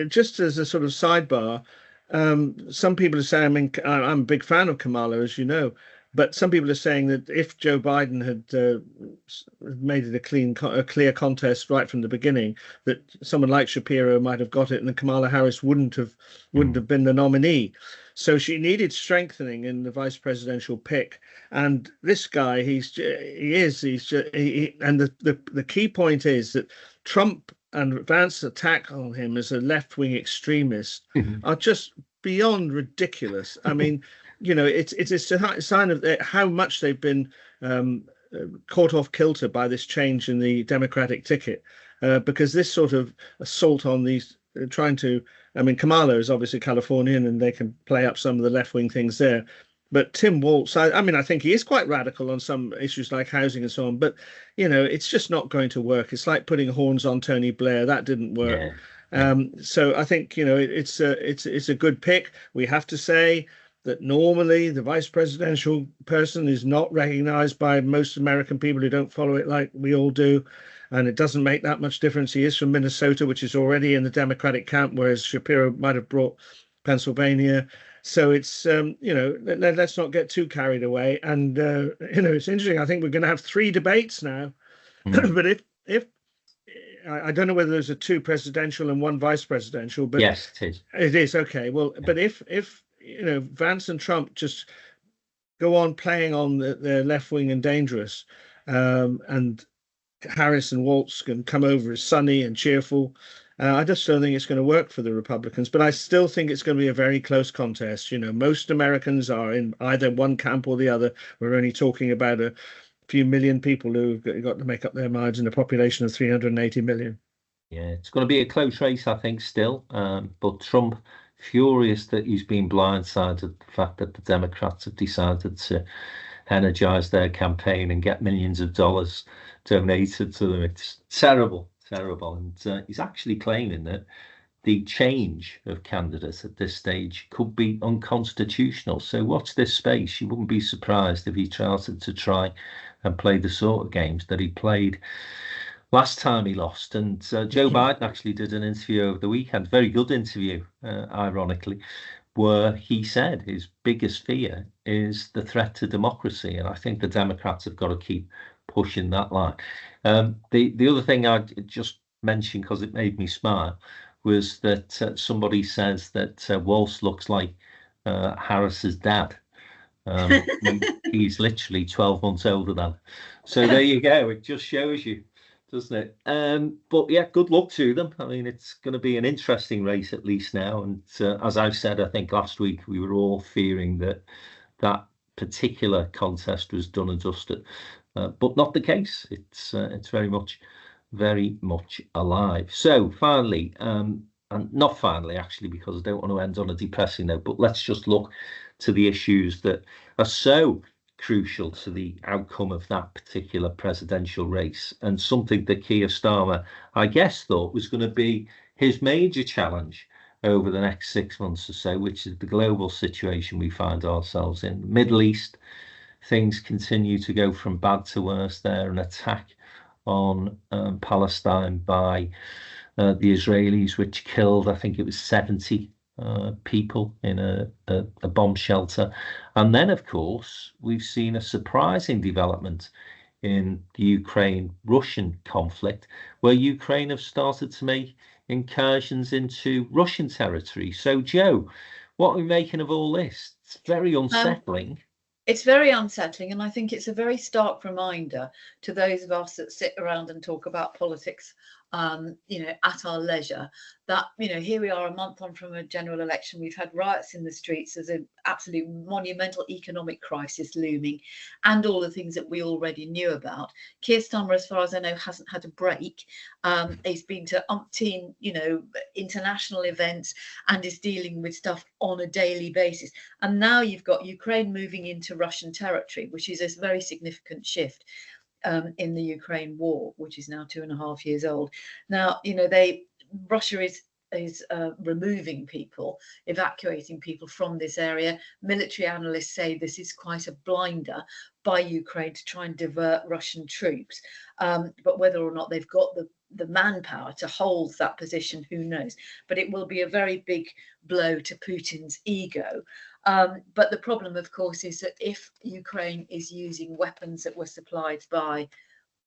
Just as a sort of sidebar, some people are saying, I mean, I'm a big fan of Kamala, as you know, but some people are saying that if Joe Biden had made it a clear contest right from the beginning, that someone like Shapiro might have got it, and Kamala Harris wouldn't have been the nominee. So she needed strengthening in the vice presidential pick. And this guy, and the key point is that Trump and Vance's attack on him as a left-wing extremist are just beyond ridiculous. I mean, you know, it's a sign of how much they've been caught off kilter by this change in the Democratic ticket, because this sort of assault on these I mean, Kamala is obviously Californian and they can play up some of the left-wing things there. But Tim Walz, I mean, I think he is quite radical on some issues like housing and so on. But, you know, it's just not going to work. It's like putting horns on Tony Blair. That didn't work. Yeah. So I think, you know, it's a good pick. We have to say that normally the vice presidential person is not recognized by most American people who don't follow it like we all do. And it doesn't make that much difference. He is from Minnesota, which is already in the Democratic camp, whereas Shapiro might have brought Pennsylvania. So it's, you know, let's not get too carried away. And, you know, it's interesting. I think we're going to have 3 debates now. But if I don't know whether there's a 2 presidential and 1 vice presidential, but yes, it is. It is. OK, well, but if you know, Vance and Trump just go on playing on their left wing and dangerous, and Harris and Waltz can come over as sunny and cheerful. I just don't think it's going to work for the Republicans, but I still think it's going to be a very close contest. Most Americans are in either one camp or the other. We're only talking about a few million people who've got to make up their minds in a population of 380 million. Yeah, it's going to be a close race, I think, still. But Trump, furious that he's been blindsided, the fact that the Democrats have decided to energize their campaign and get millions of dollars donated to them. It's terrible. And he's actually claiming that the change of candidates at this stage could be unconstitutional. So watch this space. You wouldn't be surprised if he tries to try and play the sort of games that he played last time he lost. And Joe Biden actually did an interview over the weekend, very good interview, ironically, where he said his biggest fear is the threat to democracy. And I think the Democrats have got to keep pushing that line. The other thing I just mentioned, because it made me smile, was that somebody says that Waltz looks like Harris's dad. He's literally 12 months older than. So there you go. It just shows you, doesn't it? But yeah, good luck to them. I mean, it's going to be an interesting race at least now. And as I've said, I think last week we were all fearing that particular contest was done and dusted. But not the case. It's very much alive. So finally, and not finally actually, because I don't want to end on a depressing note, but let's just look to the issues that are so crucial to the outcome of that particular presidential race, and something that Keir Starmer, I guess, thought was going to be his major challenge over the next 6 months or so, which is the global situation we find ourselves in. The Middle East, things continue to go from bad to worse there. An attack on Palestine by the Israelis, which killed, I think it was 70 people in a bomb shelter. And then, of course, we've seen a surprising development in the Ukraine-Russian conflict, where Ukraine have started to make incursions into Russian territory. So, Joe, what are we making of all this? It's very unsettling. It's very unsettling, and I think it's a very stark reminder to those of us that sit around and talk about politics, at our leisure, that, here we are a month on from a general election. We've had riots in the streets. There's an absolute monumental economic crisis looming, and all the things that we already knew about. Keir Starmer, as far as I know, hasn't had a break. He's been to umpteen, international events, and is dealing with stuff on a daily basis. And now you've got Ukraine moving into Russian territory, which is a very significant shift in the Ukraine war, which is now 2.5 years old. Now, Russia is removing people, evacuating people from this area. Military analysts say this is quite a blinder by Ukraine to try and divert Russian troops. But whether or not they've got the manpower to hold that position, who knows? But it will be a very big blow to Putin's ego. But the problem, of course, is that if Ukraine is using weapons that were supplied by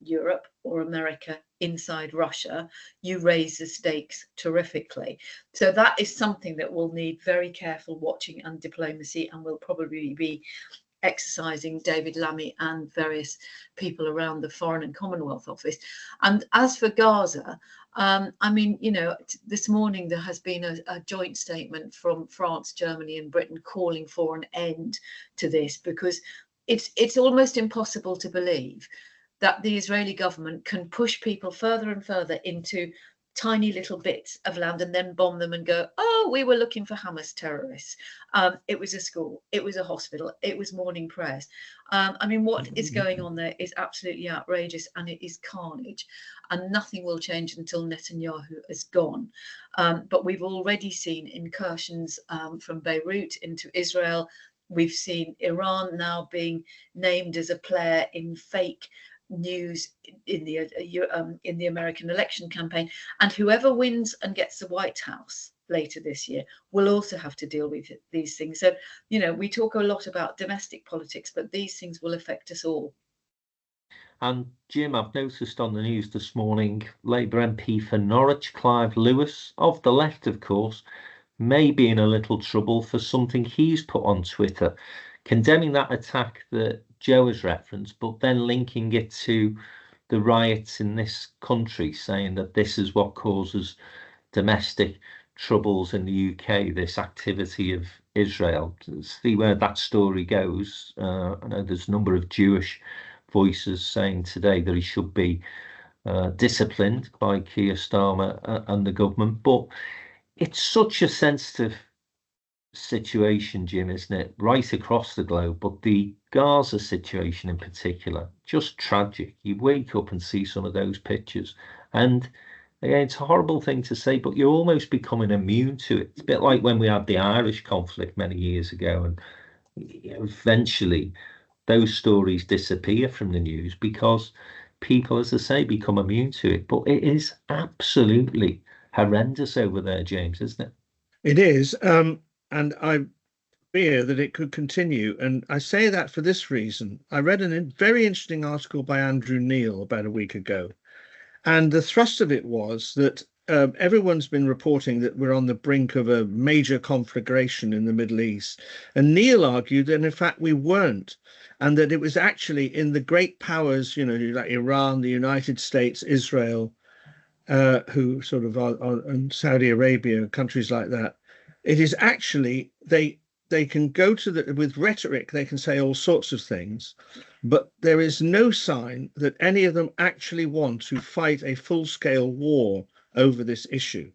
Europe or America inside Russia, you raise the stakes terrifically. So that is something that will need very careful watching and diplomacy, and will probably be exercising David Lammy and various people around the Foreign and Commonwealth Office. And as for Gaza, this morning there has been a joint statement from France, Germany and Britain calling for an end to this, because it's almost impossible to believe that the Israeli government can push people further and further into tiny little bits of land and then bomb them and go, oh, we were looking for Hamas terrorists. It was a school, it was a hospital, it was morning prayers. What is going on there is absolutely outrageous, and it is carnage, and nothing will change until Netanyahu is gone. But we've already seen incursions from Beirut into Israel. We've seen Iran now being named as a player in fake news in the American election campaign, and whoever wins and gets the White House later this year will also have to deal with these things. So we talk a lot about domestic politics, but these things will affect us all. And Jim, I've noticed on the news this morning, Labour MP for Norwich, Clive Lewis, of the left of course, may be in a little trouble for something he's put on Twitter, condemning that attack that Joe has referenced, but then linking it to the riots in this country, saying that this is what causes domestic troubles in the UK, this activity of Israel. To see where that story goes. I know there's a number of Jewish voices saying today that he should be disciplined by Keir Starmer and the government, but it's such a sensitive situation, Jim, isn't it? Right across the globe, but the Gaza situation in particular, just tragic. You wake up and see some of those pictures, and again, it's a horrible thing to say, but you're almost becoming immune to it. It's a bit like when we had the Irish conflict many years ago, and eventually those stories disappear from the news because people, as I say, become immune to it. But it is absolutely horrendous over there, James, isn't it? It is. And I fear that it could continue. And I say that for this reason. I read a very interesting article by Andrew Neil about a week ago. And the thrust of it was that everyone's been reporting that we're on the brink of a major conflagration in the Middle East. And Neil argued that, in fact, we weren't. And that it was actually in the great powers, like Iran, the United States, Israel, who sort of are and Saudi Arabia, countries like that. It is actually, they can go to with rhetoric, they can say all sorts of things, but there is no sign that any of them actually want to fight a full-scale war over this issue.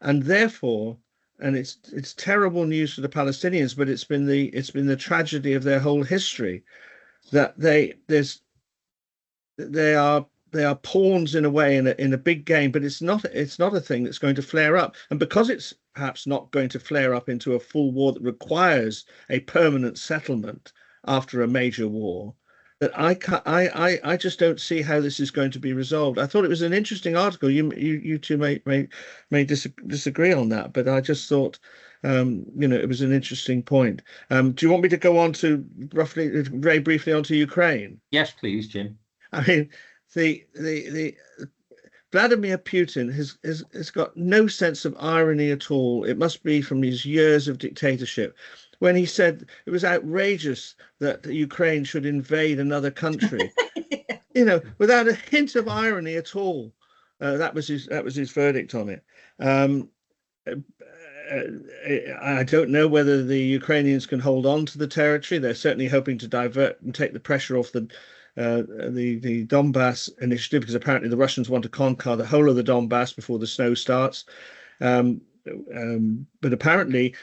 And therefore, and it's terrible news for the Palestinians, but it's been the tragedy of their whole history, that they are pawns in a way in a big game, but it's not a thing that's going to flare up. And because it's perhaps not going to flare up into a full war that requires a permanent settlement after a major war, that I just don't see how this is going to be resolved. I thought it was an interesting article. You two may disagree on that, but I just thought it was an interesting point. Do you want me to go on to very briefly onto Ukraine? Yes, please, Jim. I mean, the Vladimir Putin has got no sense of irony at all. It must be from his years of dictatorship, when he said it was outrageous that Ukraine should invade another country, without a hint of irony at all. That was his verdict on it. I don't know whether the Ukrainians can hold on to the territory. They're certainly hoping to divert and take the pressure off the Donbass initiative, because apparently the Russians want to conquer the whole of the Donbass before the snow starts. But apparently,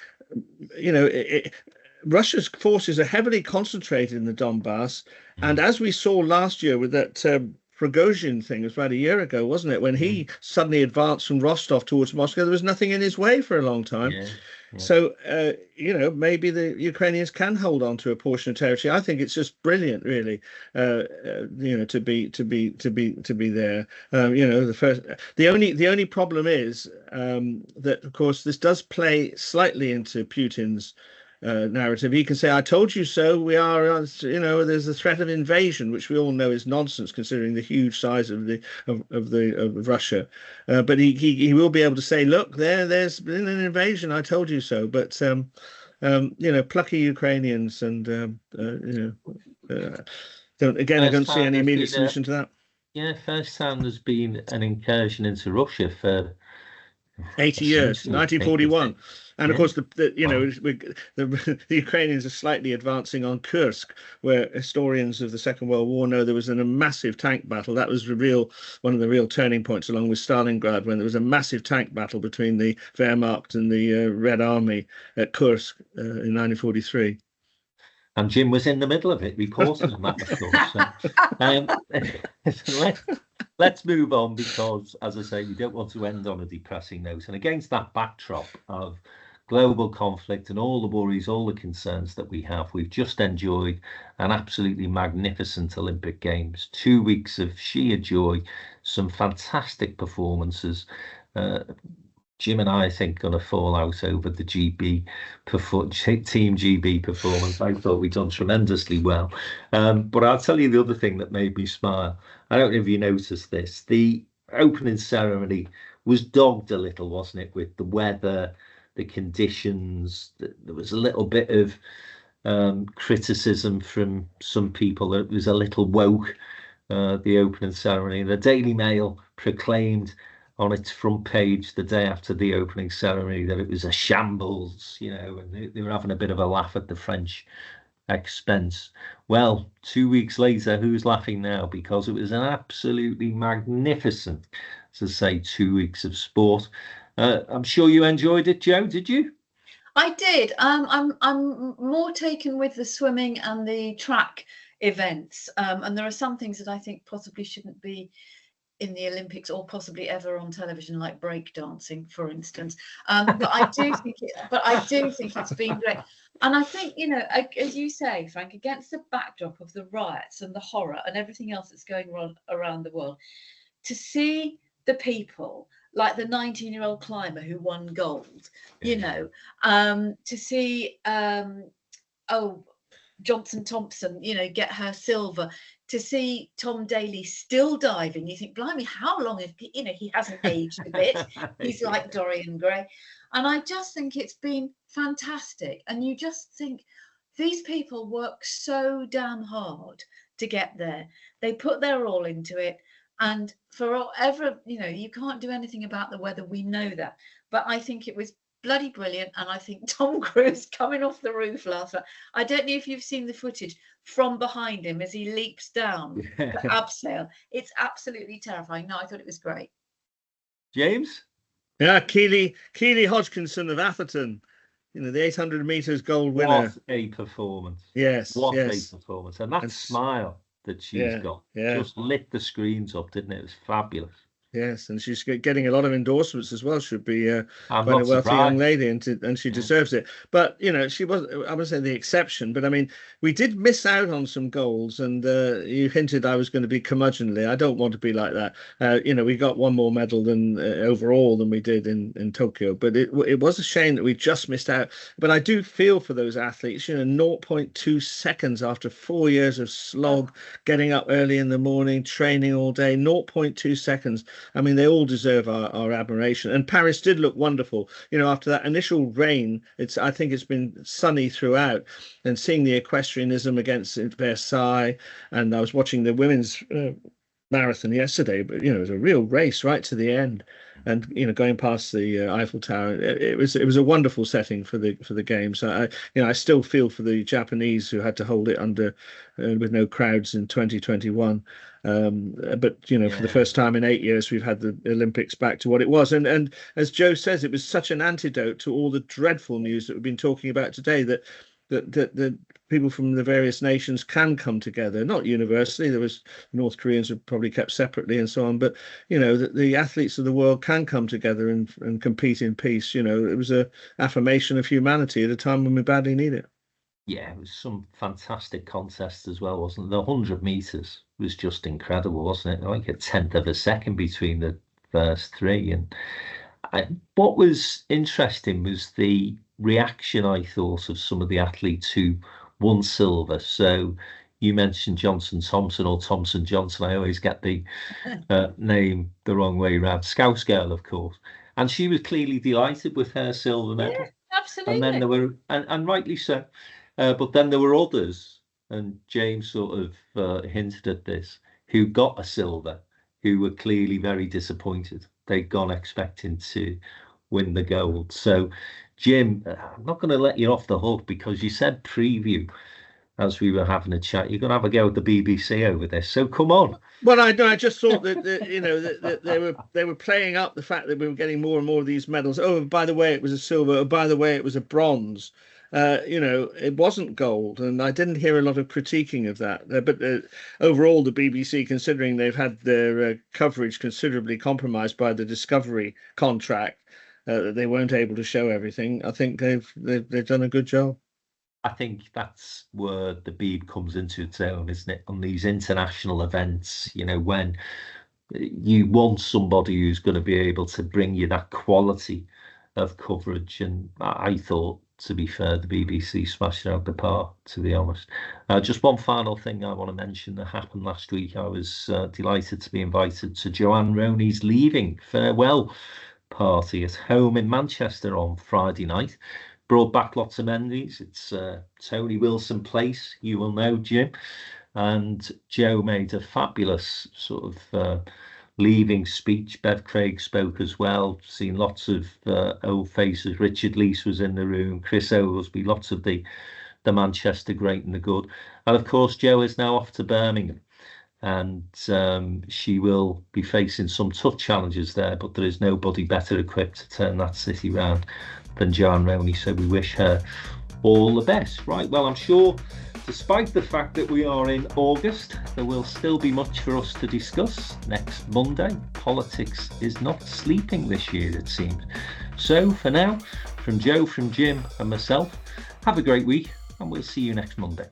Russia's forces are heavily concentrated in the Donbass. And as we saw last year with that Prigozhin thing, it was about a year ago, wasn't it? When he suddenly advanced from Rostov towards Moscow, there was nothing in his way for a long time. Yeah. So, maybe the Ukrainians can hold on to a portion of territory. I think it's just brilliant, really, to be there. The only problem is that, of course, this does play slightly into Putin's narrative. He can say, "I told you so. We are, there's the threat of invasion," which we all know is nonsense considering the huge size of Russia. But he will be able to say, "Look, there's been an invasion. I told you so." But plucky Ukrainians, and I don't see any immediate solution to that. Yeah, first time there's been an incursion into Russia for 80 years, 1941. And of course, the Ukrainians are slightly advancing on Kursk, where historians of the Second World War know there was a massive tank battle. That was one of the real turning points, along with Stalingrad, when there was a massive tank battle between the Wehrmacht and the Red Army at Kursk in 1943. And Jim was in the middle of it, reporting on that, of course. So, let's move on, because, as I say, we don't want to end on a depressing note. And against that backdrop of global conflict and all the worries, all the concerns that we have, we've just enjoyed an absolutely magnificent Olympic Games. 2 weeks of sheer joy, some fantastic performances. Jim and I think going to fall out over the Team GB performance. I thought we'd done tremendously well. But I'll tell you the other thing that made me smile. I don't know if you noticed this. The opening ceremony was dogged a little, wasn't it, with the weather, the conditions. There was a little bit of criticism from some people that it was a little woke. the opening ceremony. The Daily Mail proclaimed on its front page the day after the opening ceremony that it was a shambles, and they were having a bit of a laugh at the French expense. Well, 2 weeks later, who's laughing now? Because it was an absolutely magnificent, to say, 2 weeks of sport. I'm sure you enjoyed it, Joe. Did you? I did. I'm more taken with the swimming and the track events, and there are some things that I think possibly shouldn't be in the Olympics or possibly ever on television, like break dancing, for instance. But I do think it's been great. And I think, as you say, Frank, against the backdrop of the riots and the horror and everything else that's going on around the world, to see the people like the 19-year-old climber who won gold, to see, Johnson Thompson, get her silver, to see Tom Daley still diving. You think, blimey, how long have he hasn't aged a bit. He's like Dorian Gray. And I just think it's been fantastic. And you just think these people work so damn hard to get there. They put their all into it. And for whatever, you can't do anything about the weather. We know that. But I think it was bloody brilliant. And I think Tom Cruise coming off the roof last night. I don't know if you've seen the footage from behind him as he leaps down the abseil. It's absolutely terrifying. No, I thought it was great. James? Yeah, Keely Hodgkinson of Atherton, the 800 meters gold winner. What a performance. Yes. What a performance. And that smile that she's got just lit the screens up, didn't it? It was fabulous. Yes, and she's getting a lot of endorsements as well. Should be quite a wealthy young lady, and she deserves it. But she was, I would say, the exception. But I mean, we did miss out on some goals, and you hinted I was going to be curmudgeonly. I don't want to be like that. We got one more medal than overall than we did in Tokyo. But it was a shame that we just missed out. But I do feel for those athletes. 0.2 seconds after 4 years of slog, getting up early in the morning, training all day. 0.2 seconds. I mean, they all deserve our admiration. And Paris did look wonderful. After that initial rain, I think it's been sunny throughout. And seeing the equestrianism against Versailles, and I was watching the women's marathon yesterday, but it was a real race right to the end. And going past the Eiffel Tower, it was a wonderful setting for the games. I still feel for the Japanese who had to hold it under with no crowds in 2021. But for the first time in 8 years, we've had the Olympics back to what it was. And as Joe says, it was such an antidote to all the dreadful news that we've been talking about today, that people from the various nations can come together, not universally. There was North Koreans were probably kept separately and so on, but the athletes of the world can come together and compete in peace. It was a affirmation of humanity at a time when we badly need it. Yeah, it was some fantastic contests as well, wasn't it? The 100 meters was just incredible, wasn't it? Like a tenth of a second between the first three. And what was interesting was the reaction, I thought, of some of the athletes who won silver. So you mentioned Johnson Thompson or Thompson Johnson. I always get the name the wrong way around. Scouse girl, of course. And she was clearly delighted with her silver medal. Yeah, absolutely. And then there were, and rightly so. But then there were others, and James sort of hinted at this, who got a silver, who were clearly very disappointed. They'd gone expecting to win the gold. So, Jim, I'm not going to let you off the hook because you said preview as we were having a chat. You're going to have a go at the BBC over this. So come on. Well, I just thought that that they were playing up the fact that we were getting more and more of these medals. Oh, by the way, it was a silver. Oh, by the way, it was a bronze. It wasn't gold, and I didn't hear a lot of critiquing of that. But overall, the BBC, considering they've had their coverage considerably compromised by the Discovery contract, that they weren't able to show everything, I think they've done a good job. I think that's where the Beeb comes into its own, isn't it? On these international events, when you want somebody who's going to be able to bring you that quality of coverage, and I thought, to be fair, the BBC smashed it out the park, to be honest. Just one final thing I want to mention that happened last week. I was delighted to be invited to Joanne Roney's leaving farewell party at home in Manchester on Friday night. Brought back lots of memories. It's Tony Wilson Place, you will know, Jim. And Joe made a fabulous sort of leaving speech. Bev Craig spoke as well. Seen lots of old faces. Richard Leese was in the room. Chris Oglesby, lots of the Manchester great and the good. And of course, Joe is now off to Birmingham, and she will be facing some tough challenges there, but there is nobody better equipped to turn that city round than Joanne Roney. So we wish her all the best. Right, well, I'm sure despite the fact that we are in August, there will still be much for us to discuss next Monday. Politics is not sleeping this year, it seems. So for now, from Joe, from Jim and myself, have a great week, and we'll see you next Monday.